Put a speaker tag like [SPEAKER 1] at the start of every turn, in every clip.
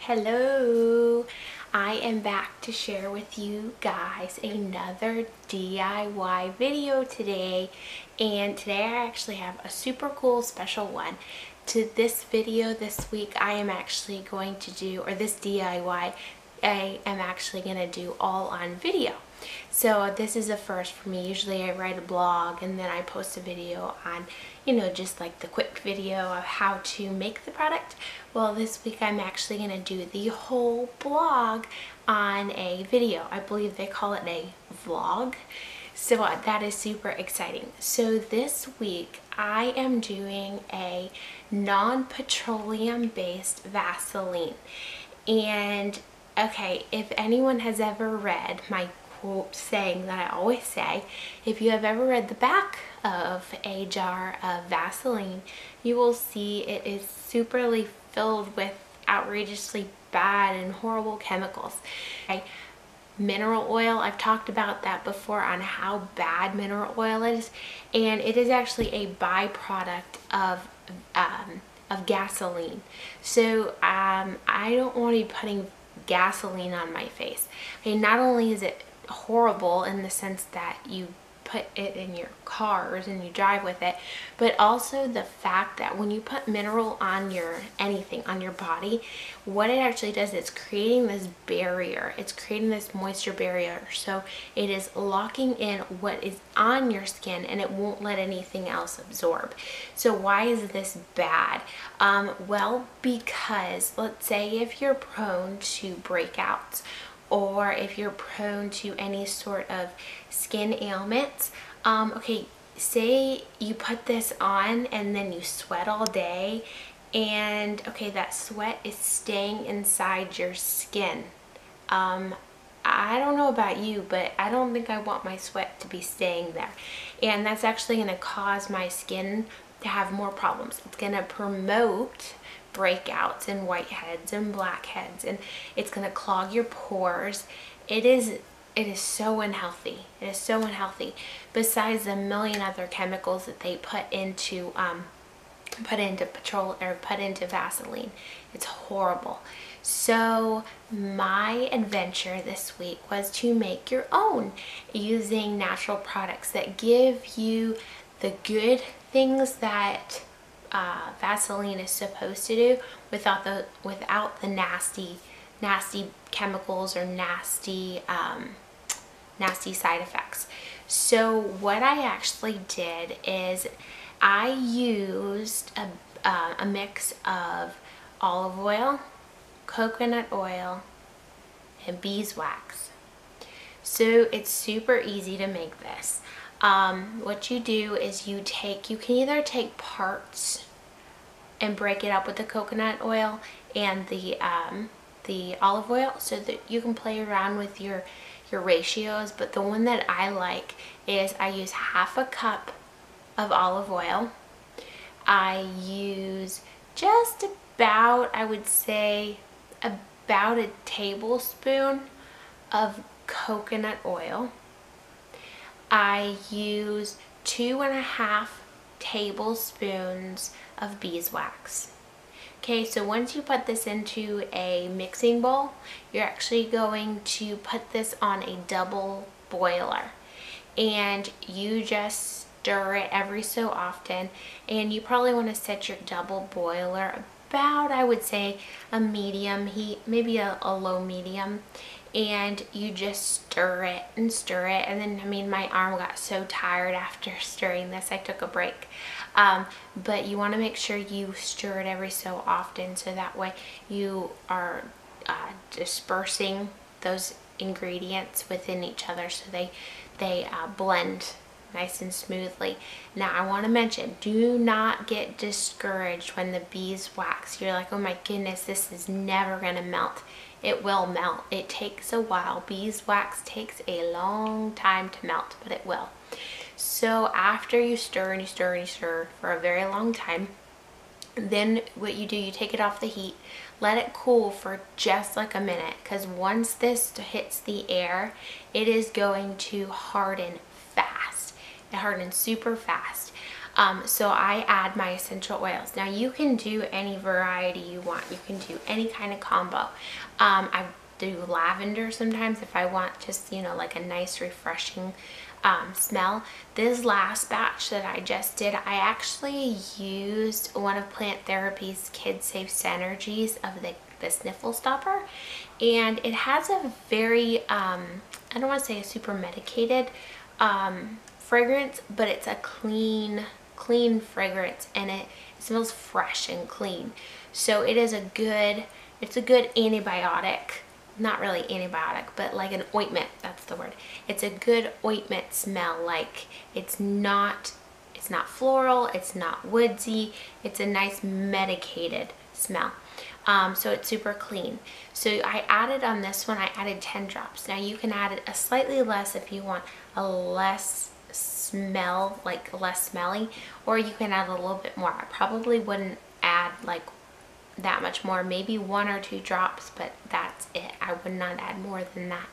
[SPEAKER 1] Hello, I am back to share with you guys another DIY video today, and today I actually have a super cool special one. To this video this week I am actually going to do, or this DIY I am actually going to do all on video. So this is a first for me. Usually I write a blog and then I post a video on, just like the quick video of how to make the product. Well, this week I'm actually going to do the whole blog on a video. I believe they call it a vlog. So that is super exciting. So this week I am doing a non-petroleum based Vaseline. And okay, if anyone has ever read my quote saying that I always say, if you have ever read the back of a jar of Vaseline, you will see it is superly filled with outrageously bad and horrible chemicals. Okay. Mineral oil, I've talked about that before on how bad mineral oil is, and it is actually a byproduct of gasoline. So I don't want to be putting gasoline on my face. Okay, not only is it horrible in the sense that you put it in your cars and you drive with it, but also the fact that when you put mineral on anything on your body, what it actually does, it's creating this barrier. It's creating this moisture barrier, so it is locking in what is on your skin and it won't let anything else absorb. So why is this bad? Well, because let's say if you're prone to breakouts, or if you're prone to any sort of skin ailments, okay, say you put this on and then you sweat all day, and okay, that sweat is staying inside your skin. I don't know about you, but I don't think I want my sweat to be staying there, and that's actually going to cause my skin to have more problems. It's going to promote breakouts and whiteheads and blackheads, and it's going to clog your pores. It is so unhealthy. It is so unhealthy. Besides the million other chemicals that they put into petrol or put into Vaseline, it's horrible. So my adventure this week was to make your own using natural products that give you the good things that Vaseline is supposed to do without the nasty chemicals or nasty side effects. So what I actually did is I used a mix of olive oil, coconut oil, and beeswax. So it's super easy to make this. What you do is you can either take parts and break it up with the coconut oil and the olive oil, so that you can play around with your ratios. But the one that I like is I use half a cup of olive oil. I use just about, I would say, about a tablespoon of coconut oil. I use 2.5 tablespoons of beeswax. Okay, so once you put this into a mixing bowl, you're actually going to put this on a double boiler, and you just stir it every so often. And you probably want to set your double boiler about, I would say, a medium heat, maybe a low medium, and you just stir it and stir it. And then, I mean, my arm got so tired after stirring this, I took a break. But you want to make sure you stir it every so often, so that way you are dispersing those ingredients within each other, so they blend nice and smoothly. Now I want to mention, do not get discouraged when the beeswax, you're like, oh my goodness, this is never going to melt. It will melt. It takes a while. Beeswax takes a long time to melt, but it will. So after you stir and you stir and you stir for a very long time, then what you do, you take it off the heat, let it cool for just like a minute, because once this hits the air, it is going to harden fast. It hardens super fast. So I add my essential oils. Now you can do any variety you want. You can do any kind of combo. I do lavender sometimes if I want just, you know, like a nice refreshing smell. This last batch that I just did, I actually used one of Plant Therapy's Kid Safe Synergies of the sniffle stopper, and it has a very I don't want to say a super medicated fragrance, but it's a clean fragrance, and it smells fresh and clean. So it is it's a good antibiotic. Not really antibiotic, but like an ointment, that's the word. It's a good ointment smell. Like it's not floral, it's not woodsy, it's a nice medicated smell. So it's super clean. So I added on this one, I added 10 drops. Now you can add it a slightly less if you want a less smell, like less smelly, or you can add a little bit more. I probably wouldn't add like that much more, maybe 1 or 2 drops, but that's it. I would not add more than that.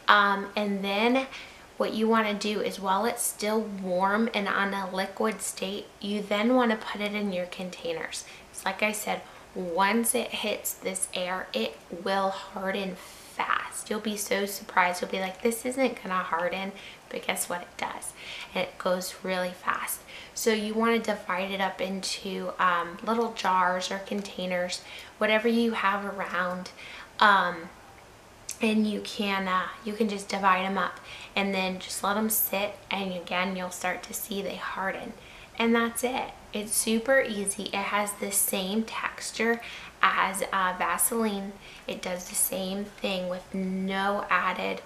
[SPEAKER 1] And then what you want to do is, while it's still warm and on a liquid state, you then want to put it in your containers. It's like I said, once it hits this air, it will harden fast. You'll be so surprised. You'll be like, this isn't gonna harden, but guess what, it does, and it goes really fast. So you want to divide it up into little jars or containers, whatever you have around, and you can just divide them up and then just let them sit, and again you'll start to see they harden, and that's it. It's super easy. It has the same texture as Vaseline. It does the same thing with no added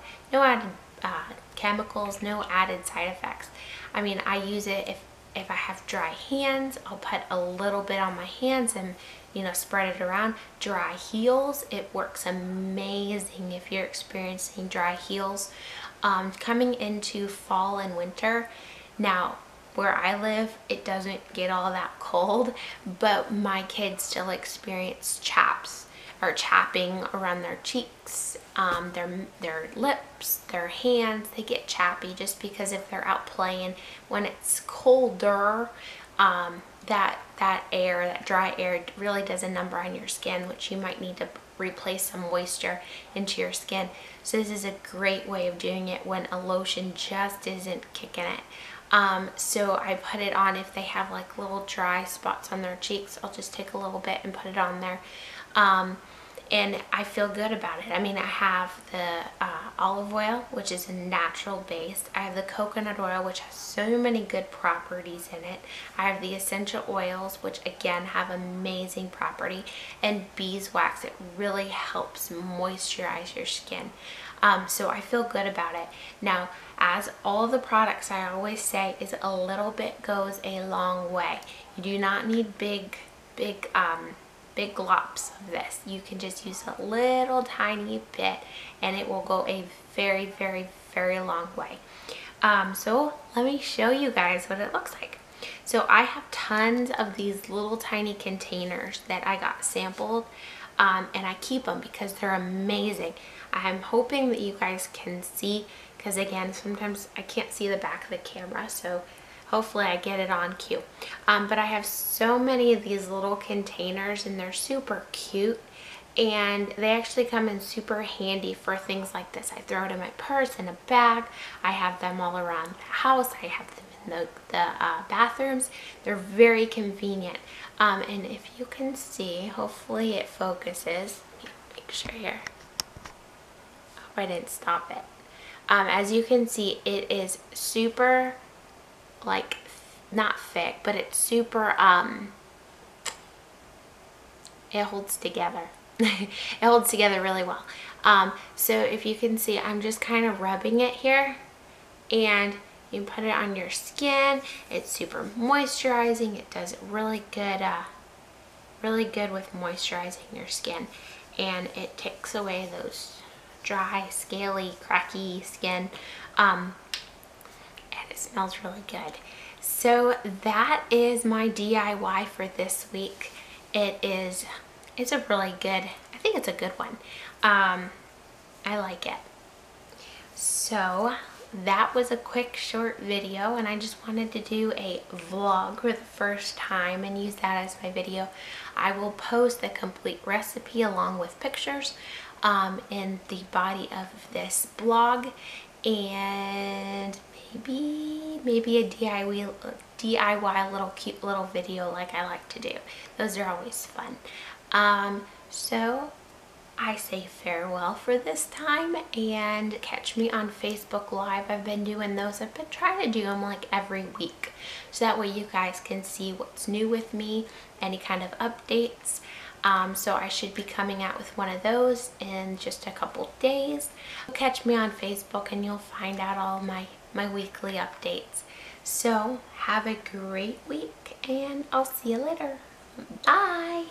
[SPEAKER 1] chemicals, no added side effects. I mean, I use it if I have dry hands, I'll put a little bit on my hands and, you know, spread it around. Dry heels, it works amazing if you're experiencing dry heels. Coming into fall and winter, now where I live, it doesn't get all that cold, but my kids still experience chaps or chapping around their cheeks, their lips, their hands. They get chappy just because if they're out playing when it's colder, that air, that dry air really does a number on your skin, which you might need to replace some moisture into your skin. So this is a great way of doing it when a lotion just isn't kicking it. So I put it on if they have like little dry spots on their cheeks. I'll just take a little bit and put it on there. And I feel good about it. I mean, I have the olive oil, which is a natural base. I have the coconut oil, which has so many good properties in it. I have the essential oils, which again have amazing property. And beeswax, it really helps moisturize your skin. So I feel good about it. Now, as all the products, I always say, is a little bit goes a long way. You do not need big glops of this. You can just use a little tiny bit and it will go a very, very, very long way. So let me show you guys what it looks like. So I have tons of these little tiny containers that I got sampled, and I keep them because they're amazing. I'm hoping that you guys can see, because again, sometimes I can't see the back of the camera, so hopefully I get it on cue. But I have so many of these little containers and they're super cute, and they actually come in super handy for things like this. I throw it in my purse, in a bag. I have them all around the house. I have them in the bathrooms. They're very convenient. And if you can see, hopefully it focuses. Let me make sure here. Hope I didn't stop it. As you can see, it is super, like, not thick, but it's super, it holds together. It holds together really well. So if you can see, I'm just kind of rubbing it here, and you put it on your skin. It's super moisturizing. It does really good with moisturizing your skin, and it takes away those dry, scaly, cracky skin, and it smells really good. So that is my DIY for this week. It's a really good, I think it's a good one. I like it. So that was a quick short video, and I just wanted to do a vlog for the first time and use that as my video. I will post the complete recipe along with pictures in the body of this blog, and maybe a DIY little cute little video like I like to do. Those are always fun. So I say farewell for this time, and catch me on Facebook Live. I've been doing those. I've been trying to do them like every week, so that way you guys can see what's new with me, any kind of updates. So I should be coming out with one of those in just a couple days. Catch me on Facebook and you'll find out all my weekly updates. So have a great week, and I'll see you later. Bye!